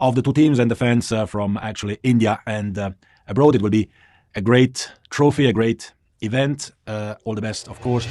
of the two teams and the fans from actually India and abroad. It will be a great trophy, a great event. All the best, of course.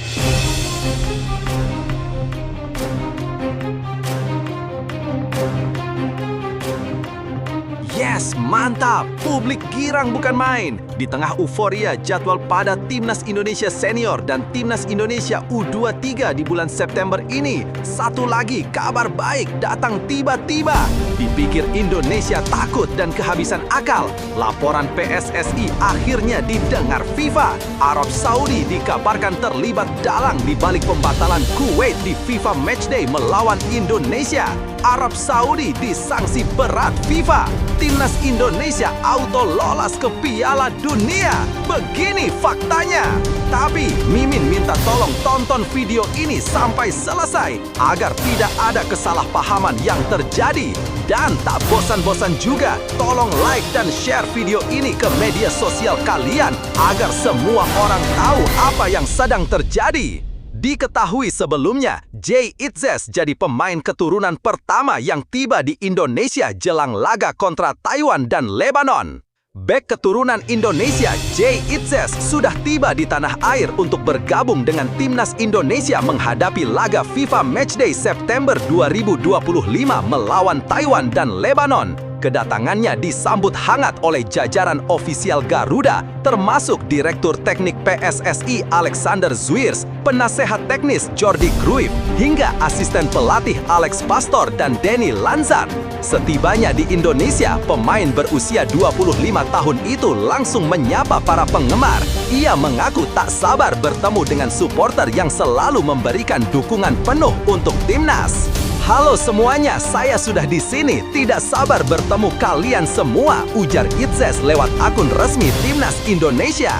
Yes, mantap! Publik girang bukan main. Di tengah euforia jadwal padat Timnas Indonesia Senior dan Timnas Indonesia U23 di bulan September ini, satu lagi kabar baik datang tiba-tiba. Dipikir Indonesia takut dan kehabisan akal, laporan PSSI akhirnya didengar FIFA. Arab Saudi dikabarkan terlibat dalang di balik pembatalan Kuwait di FIFA Matchday melawan Indonesia. Arab Saudi disangsi berat FIFA. Timnas Indonesia auto lolos ke Piala Dunia. Begini faktanya. Tapi Mimin minta tolong tonton video ini sampai selesai agar tidak ada kesalahpahaman yang terjadi. Dan tak bosan-bosan juga, tolong like dan share video ini ke media sosial kalian agar semua orang tahu apa yang sedang terjadi. Diketahui sebelumnya, Jay Itzes jadi pemain keturunan pertama yang tiba di Indonesia jelang laga kontra Taiwan dan Lebanon. Bek keturunan Indonesia, Jay Itzes, sudah tiba di tanah air untuk bergabung dengan Timnas Indonesia menghadapi laga FIFA Matchday September 2025 melawan Taiwan dan Lebanon. Kedatangannya disambut hangat oleh jajaran ofisial Garuda, termasuk Direktur Teknik PSSI Alexander Zwiers, penasehat teknis Jordi Cruyff, hingga asisten pelatih Alex Pastor dan Denny Lanzar. Setibanya di Indonesia, pemain berusia 25 tahun itu langsung menyapa para penggemar. Ia mengaku tak sabar bertemu dengan supporter yang selalu memberikan dukungan penuh untuk timnas. Halo semuanya, saya sudah di sini. Tidak sabar bertemu kalian semua, ujar Itzes lewat akun resmi Timnas Indonesia.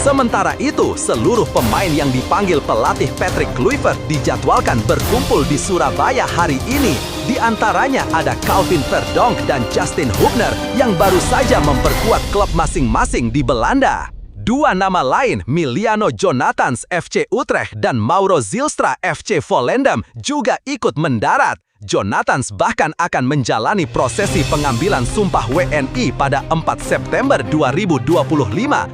Sementara itu, seluruh pemain yang dipanggil pelatih Patrick Kluivert dijadwalkan berkumpul di Surabaya hari ini. Di antaranya ada Calvin Verdonk dan Justin Hubner yang baru saja memperkuat klub masing-masing di Belanda. Dua nama lain, Miliano Jonathans FC Utrecht dan Mauro Zylstra FC Volendam, juga ikut mendarat. Jonathans bahkan akan menjalani prosesi pengambilan sumpah WNI pada 4 September 2025,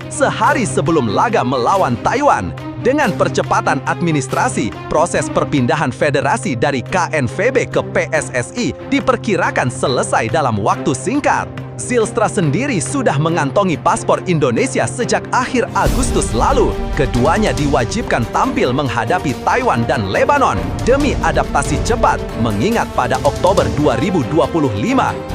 sehari sebelum laga melawan Taiwan. Dengan percepatan administrasi, proses perpindahan federasi dari KNVB ke PSSI diperkirakan selesai dalam waktu singkat. Zylstra sendiri sudah mengantongi paspor Indonesia sejak akhir Agustus lalu. Keduanya diwajibkan tampil menghadapi Taiwan dan Lebanon demi adaptasi cepat, mengingat pada Oktober 2025,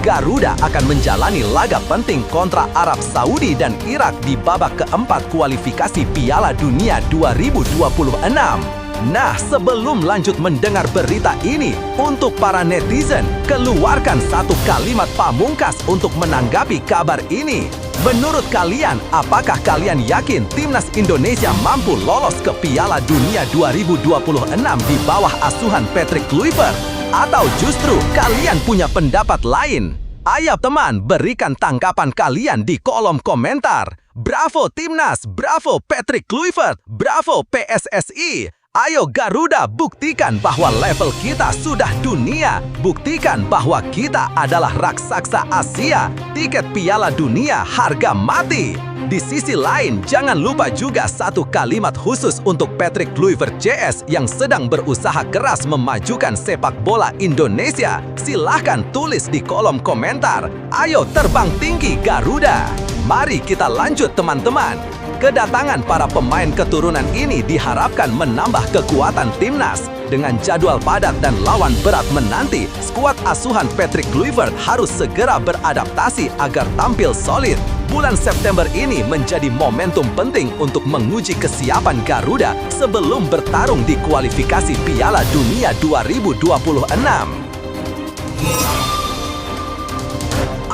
Garuda akan menjalani laga penting kontra Arab Saudi dan Irak di babak keempat kualifikasi Piala Dunia 2026. Nah, sebelum lanjut mendengar berita ini, untuk para netizen, keluarkan satu kalimat pamungkas untuk menanggapi kabar ini. Menurut kalian, apakah kalian yakin Timnas Indonesia mampu lolos ke Piala Dunia 2026 di bawah asuhan Patrick Kluivert? Atau justru kalian punya pendapat lain? Ayo teman, berikan tanggapan kalian di kolom komentar. Bravo Timnas, bravo Patrick Kluivert, bravo PSSI. Ayo Garuda, buktikan bahwa level kita sudah dunia. Buktikan bahwa kita adalah raksasa Asia. Tiket Piala Dunia harga mati. Di sisi lain, jangan lupa juga satu kalimat khusus untuk Patrick Kluivert CS yang sedang berusaha keras memajukan sepak bola Indonesia. Silahkan tulis di kolom komentar. Ayo terbang tinggi Garuda. Mari kita lanjut teman-teman. Kedatangan para pemain keturunan ini diharapkan menambah kekuatan timnas. Dengan jadwal padat dan lawan berat menanti, skuad asuhan Patrick Kluivert harus segera beradaptasi agar tampil solid. Bulan September ini menjadi momentum penting untuk menguji kesiapan Garuda sebelum bertarung di kualifikasi Piala Dunia 2026.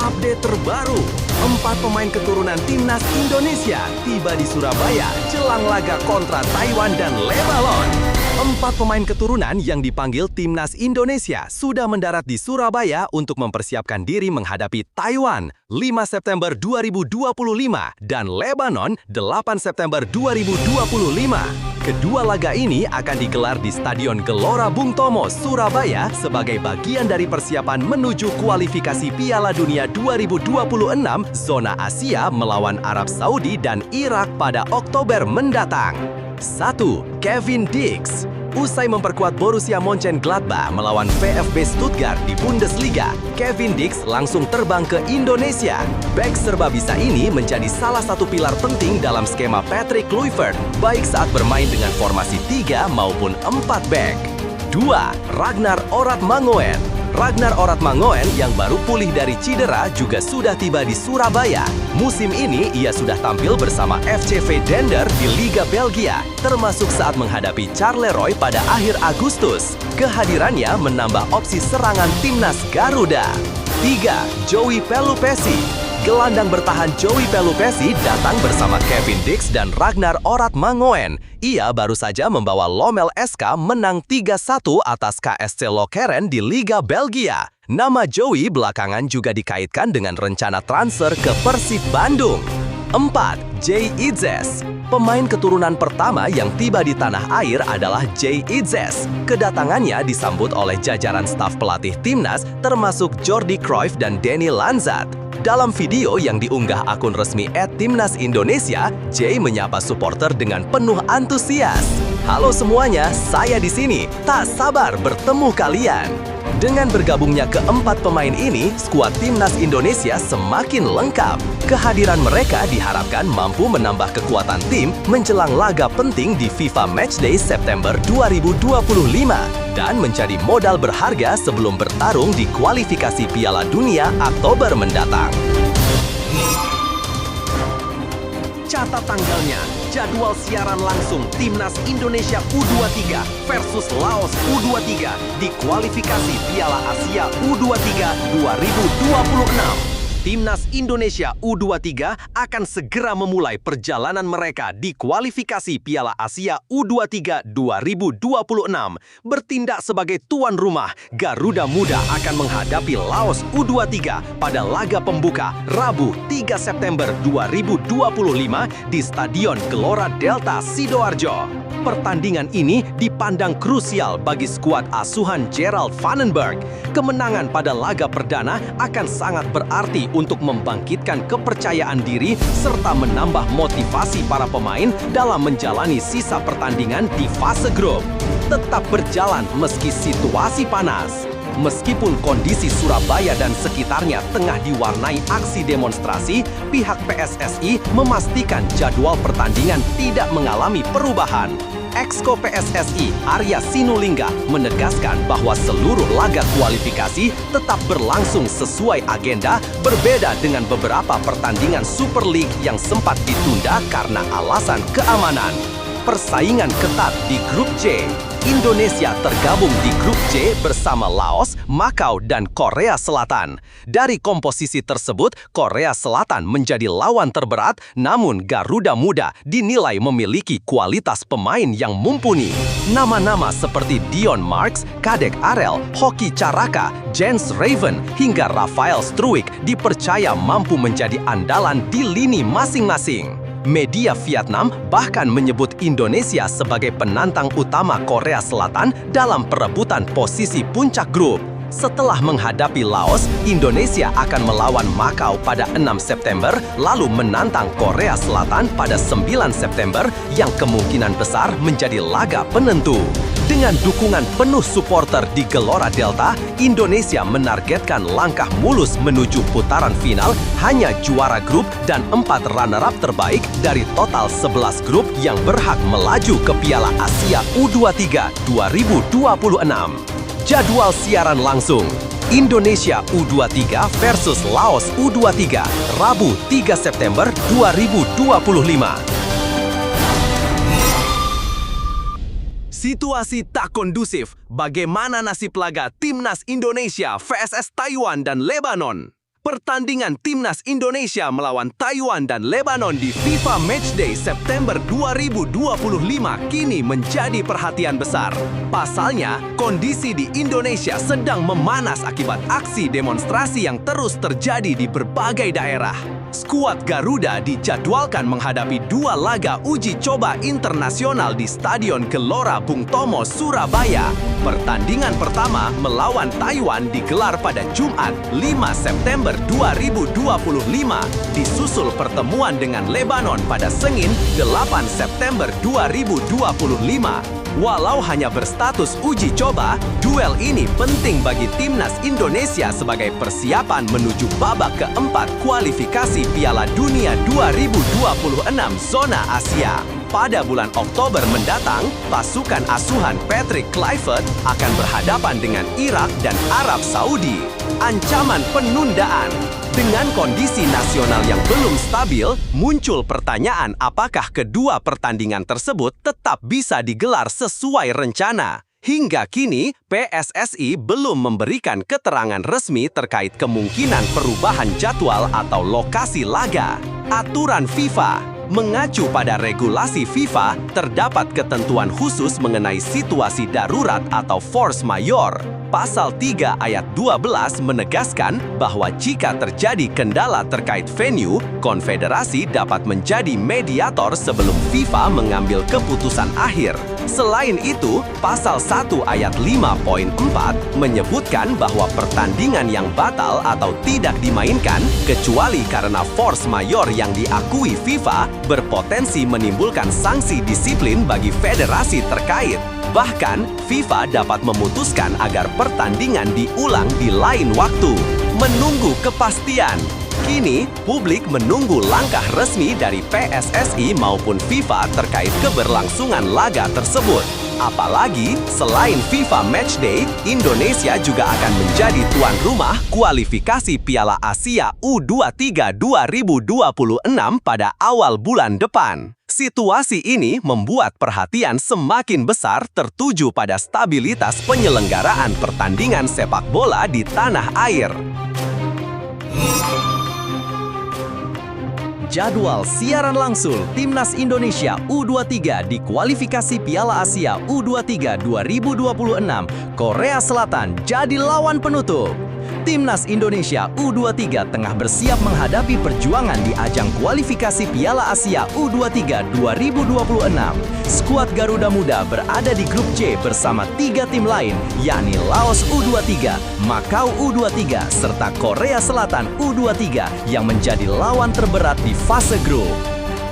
Update terbaru, 4 pemain keturunan Timnas Indonesia tiba di Surabaya jelang laga kontra Taiwan dan Lebanon. 4 pemain keturunan yang dipanggil Timnas Indonesia sudah mendarat di Surabaya untuk mempersiapkan diri menghadapi Taiwan 5 September 2025 dan Lebanon 8 September 2025. Kedua laga ini akan digelar di Stadion Gelora Bung Tomo, Surabaya sebagai bagian dari persiapan menuju kualifikasi Piala Dunia 2026 zona Asia melawan Arab Saudi dan Irak pada Oktober mendatang. 1. Kevin Dix. Usai memperkuat Borussia Mönchengladbach melawan VfB Stuttgart di Bundesliga, Kevin Dix langsung terbang ke Indonesia. Bek serbabisa ini menjadi salah satu pilar penting dalam skema Patrick Kluivert, baik saat bermain dengan formasi 3 maupun 4 bek. 2. Ragnar Oratmangoen. Ragnar Oratmangoen yang baru pulih dari cedera juga sudah tiba di Surabaya. Musim ini ia sudah tampil bersama FCV Dender di Liga Belgia, termasuk saat menghadapi Charleroi pada akhir Agustus. Kehadirannya menambah opsi serangan timnas Garuda. 3. Joey Pelupesi. Gelandang bertahan Joey Pelupesi datang bersama Kevin Dix dan Ragnar Oratmangoen. Ia baru saja membawa Lommel SK menang 3-1 atas KSC Lokeren di Liga Belgia. Nama Joey belakangan juga dikaitkan dengan rencana transfer ke Persib Bandung. 4. Jay Idzes. Pemain keturunan pertama yang tiba di tanah air adalah Jay Idzes. Kedatangannya disambut oleh jajaran staf pelatih timnas termasuk Jordi Cruyff dan Denny Lanzat. Dalam video yang diunggah akun resmi @Timnas Indonesia, Jay menyapa supporter dengan penuh antusias. Halo semuanya, saya di sini. Tak sabar bertemu kalian. Dengan bergabungnya keempat pemain ini, skuad Timnas Indonesia semakin lengkap. Kehadiran mereka diharapkan mampu menambah kekuatan tim menjelang laga penting di FIFA Matchday September 2025 dan menjadi modal berharga sebelum bertarung di kualifikasi Piala Dunia Oktober mendatang. Catat tanggalnya, jadwal siaran langsung Timnas Indonesia U23 versus Laos U23 di kualifikasi Piala Asia U23 2026. Timnas Indonesia U23 akan segera memulai perjalanan mereka di kualifikasi Piala Asia U23 2026. Bertindak sebagai tuan rumah, Garuda Muda akan menghadapi Laos U23 pada laga pembuka Rabu 3 September 2025 di Stadion Gelora Delta Sidoarjo. Pertandingan ini dipandang krusial bagi skuad asuhan Gerald Vandenberg. Kemenangan pada laga perdana akan sangat berarti untuk membangkitkan kepercayaan diri serta menambah motivasi para pemain dalam menjalani sisa pertandingan di fase grup. Tetap berjalan meski situasi panas. Meskipun kondisi Surabaya dan sekitarnya tengah diwarnai aksi demonstrasi, pihak PSSI memastikan jadwal pertandingan tidak mengalami perubahan. Exco PSSI Arya Sinulinga menegaskan bahwa seluruh laga kualifikasi tetap berlangsung sesuai agenda, berbeda dengan beberapa pertandingan Super League yang sempat ditunda karena alasan keamanan. Persaingan ketat di Grup C. Indonesia tergabung di Grup C bersama Laos, Makau, dan Korea Selatan. Dari komposisi tersebut, Korea Selatan menjadi lawan terberat, namun Garuda Muda dinilai memiliki kualitas pemain yang mumpuni. Nama-nama seperti Dion Marks, Kadek Arel, Hoki Caraka, Jens Raven, hingga Rafael Struijk dipercaya mampu menjadi andalan di lini masing-masing. Media Vietnam bahkan menyebut Indonesia sebagai penantang utama Korea Selatan dalam perebutan posisi puncak grup. Setelah menghadapi Laos, Indonesia akan melawan Makau pada 6 September, lalu menantang Korea Selatan pada 9 September yang kemungkinan besar menjadi laga penentu. Dengan dukungan penuh supporter di Gelora Delta, Indonesia menargetkan langkah mulus menuju putaran final hanya juara grup dan 4 runner-up terbaik dari total 11 grup yang berhak melaju ke Piala Asia U23 2026. Jadwal siaran langsung Indonesia U23 versus Laos U23 Rabu 3 September 2025. Situasi tak kondusif. Bagaimana nasib laga Timnas Indonesia vs Taiwan dan Lebanon? Pertandingan Timnas Indonesia melawan Taiwan dan Lebanon di FIFA Matchday September 2025 kini menjadi perhatian besar. Pasalnya, kondisi di Indonesia sedang memanas akibat aksi demonstrasi yang terus terjadi di berbagai daerah. Skuad Garuda dijadwalkan menghadapi 2 laga uji coba internasional di Stadion Gelora Bung Tomo, Surabaya. Pertandingan pertama melawan Taiwan digelar pada Jumat 5 September 2025, disusul pertemuan dengan Lebanon pada Senin 8 September 2025. Walau hanya berstatus uji coba, duel ini penting bagi Timnas Indonesia sebagai persiapan menuju babak keempat kualifikasi Piala Dunia 2026 zona Asia. Pada bulan Oktober mendatang, pasukan asuhan Patrick Kluivert akan berhadapan dengan Irak dan Arab Saudi. Ancaman penundaan. Dengan kondisi nasional yang belum stabil, muncul pertanyaan apakah kedua pertandingan tersebut tetap bisa digelar sesuai rencana. Hingga kini, PSSI belum memberikan keterangan resmi terkait kemungkinan perubahan jadwal atau lokasi laga. Aturan FIFA. Mengacu pada regulasi FIFA, terdapat ketentuan khusus mengenai situasi darurat atau force majeure. Pasal 3 ayat 12 menegaskan bahwa jika terjadi kendala terkait venue, konfederasi dapat menjadi mediator sebelum FIFA mengambil keputusan akhir. Selain itu, pasal 1 ayat 5.4 menyebutkan bahwa pertandingan yang batal atau tidak dimainkan kecuali karena force majeure yang diakui FIFA berpotensi menimbulkan sanksi disiplin bagi federasi terkait. Bahkan, FIFA dapat memutuskan agar pertandingan diulang di lain waktu. Menunggu kepastian. Kini, publik menunggu langkah resmi dari PSSI maupun FIFA terkait keberlangsungan laga tersebut. Apalagi, selain FIFA Matchday, Indonesia juga akan menjadi tuan rumah kualifikasi Piala Asia U23 2026 pada awal bulan depan. Situasi ini membuat perhatian semakin besar tertuju pada stabilitas penyelenggaraan pertandingan sepak bola di tanah air. Jadwal siaran langsung Timnas Indonesia U23 di kualifikasi Piala Asia U23 2026, Korea Selatan jadi lawan penutup. Timnas Indonesia U23 tengah bersiap menghadapi perjuangan di ajang kualifikasi Piala Asia U23 2026. Skuad Garuda Muda berada di grup C bersama 3 tim lain, yakni Laos U23, Makau U23, serta Korea Selatan U23 yang menjadi lawan terberat di fase grup.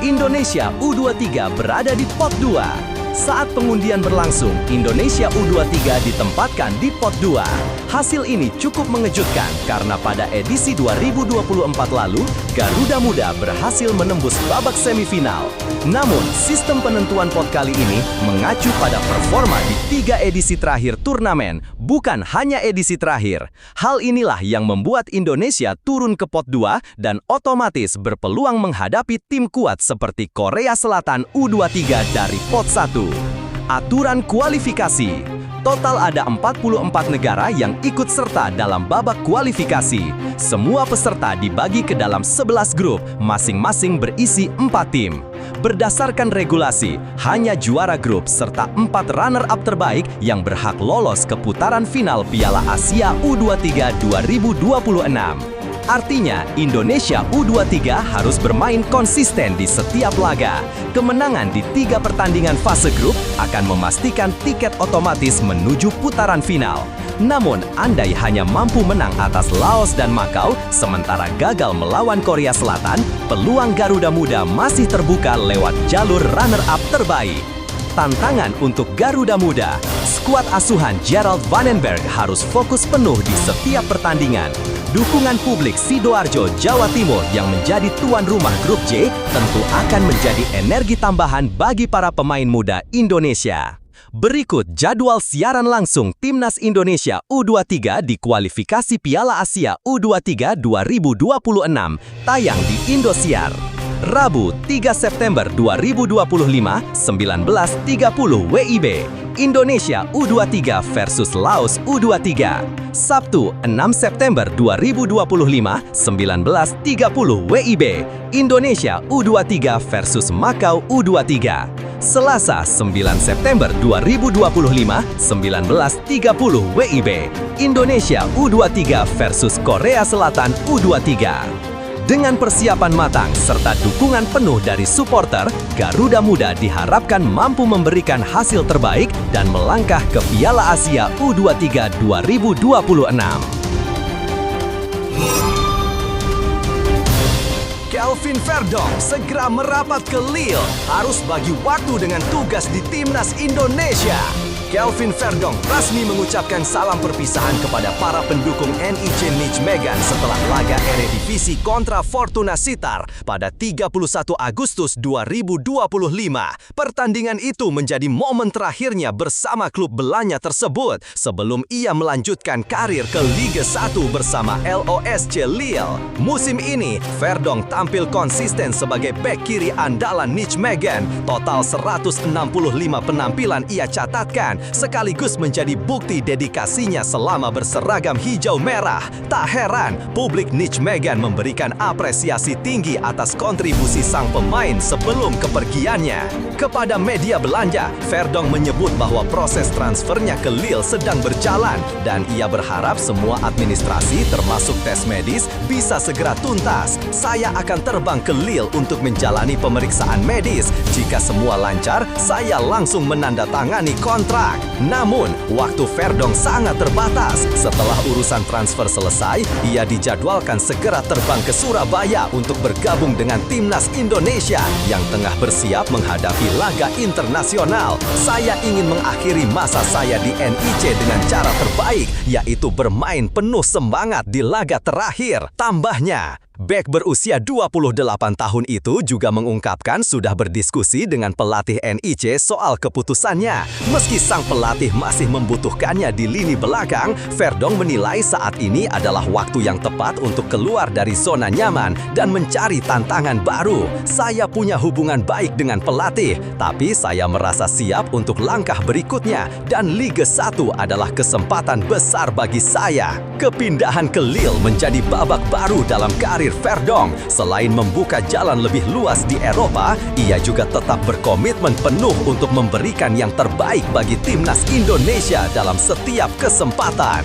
Indonesia U23 berada di pot 2. Saat pengundian berlangsung, Indonesia U23 ditempatkan di pot 2. Hasil ini cukup mengejutkan karena pada edisi 2024 lalu, Garuda Muda berhasil menembus babak semifinal. Namun, sistem penentuan pot kali ini mengacu pada performa di 3 edisi terakhir turnamen, bukan hanya edisi terakhir. Hal inilah yang membuat Indonesia turun ke pot 2 dan otomatis berpeluang menghadapi tim kuat seperti Korea Selatan U23 dari pot 1. Aturan kualifikasi. Total ada 44 negara yang ikut serta dalam babak kualifikasi. Semua peserta dibagi ke dalam 11 grup, masing-masing berisi 4 tim. Berdasarkan regulasi, hanya juara grup serta 4 runner-up terbaik yang berhak lolos ke putaran final Piala Asia U23 2026. Artinya, Indonesia U23 harus bermain konsisten di setiap laga. Kemenangan di 3 pertandingan fase grup akan memastikan tiket otomatis menuju putaran final. Namun, andai hanya mampu menang atas Laos dan Makau, sementara gagal melawan Korea Selatan, peluang Garuda Muda masih terbuka lewat jalur runner-up terbaik. Tantangan untuk Garuda Muda. Skuad asuhan Gerald Vandenberg harus fokus penuh di setiap pertandingan. Dukungan publik Sidoarjo, Jawa Timur yang menjadi tuan rumah grup J tentu akan menjadi energi tambahan bagi para pemain muda Indonesia. Berikut jadwal siaran langsung Timnas Indonesia U23 di kualifikasi Piala Asia U23 2026, tayang di Indosiar. Rabu 3 September 2025, 19.30 WIB. Indonesia U23 versus Laos U23. Sabtu 6 September 2025, 19.30 WIB. Indonesia U23 versus Makau U23. Selasa 9 September 2025, 19.30 WIB. Indonesia U23 versus Korea Selatan U23. Dengan persiapan matang serta dukungan penuh dari supporter, Garuda Muda diharapkan mampu memberikan hasil terbaik dan melangkah ke Piala Asia U23 2026. Kelvin Verdong segera merapat ke Lille, harus bagi waktu dengan tugas di Timnas Indonesia. Kelvin Verdong resmi mengucapkan salam perpisahan kepada para pendukung NIC Nijmegen setelah laga Eredivisie kontra Fortuna Sittard pada 31 Agustus 2025. Pertandingan itu menjadi momen terakhirnya bersama klub belanya tersebut sebelum ia melanjutkan karir ke Liga 1 bersama LOSC Lille. Musim ini, Verdong tampil konsisten sebagai bek kiri andalan Nijmegen. Total 165 penampilan ia catatkan, sekaligus menjadi bukti dedikasinya selama berseragam hijau merah. Tak heran, publik Nijmegen memberikan apresiasi tinggi atas kontribusi sang pemain sebelum kepergiannya. Kepada media belanja, Verdong menyebut bahwa proses transfernya ke Lille sedang berjalan dan ia berharap semua administrasi termasuk tes medis bisa segera tuntas. Saya akan terbang ke Lille untuk menjalani pemeriksaan medis. Jika semua lancar, saya langsung menandatangani kontrak. Namun, waktu Verdong sangat terbatas. Setelah urusan transfer selesai, ia dijadwalkan segera terbang ke Surabaya untuk bergabung dengan Timnas Indonesia yang tengah bersiap menghadapi laga internasional. Saya ingin mengakhiri masa saya di NIC dengan cara terbaik, yaitu bermain penuh semangat di laga terakhir, tambahnya. Bek berusia 28 tahun itu juga mengungkapkan sudah berdiskusi dengan pelatih NIC soal keputusannya. Meski sang pelatih masih membutuhkannya di lini belakang, Verdong menilai saat ini adalah waktu yang tepat untuk keluar dari zona nyaman dan mencari tantangan baru. Saya punya hubungan baik dengan pelatih, tapi saya merasa siap untuk langkah berikutnya dan Liga 1 adalah kesempatan besar bagi saya. Kepindahan ke Lille menjadi babak baru dalam karir Verdong. Selain membuka jalan lebih luas di Eropa, ia juga tetap berkomitmen penuh untuk memberikan yang terbaik bagi Timnas Indonesia dalam setiap kesempatan.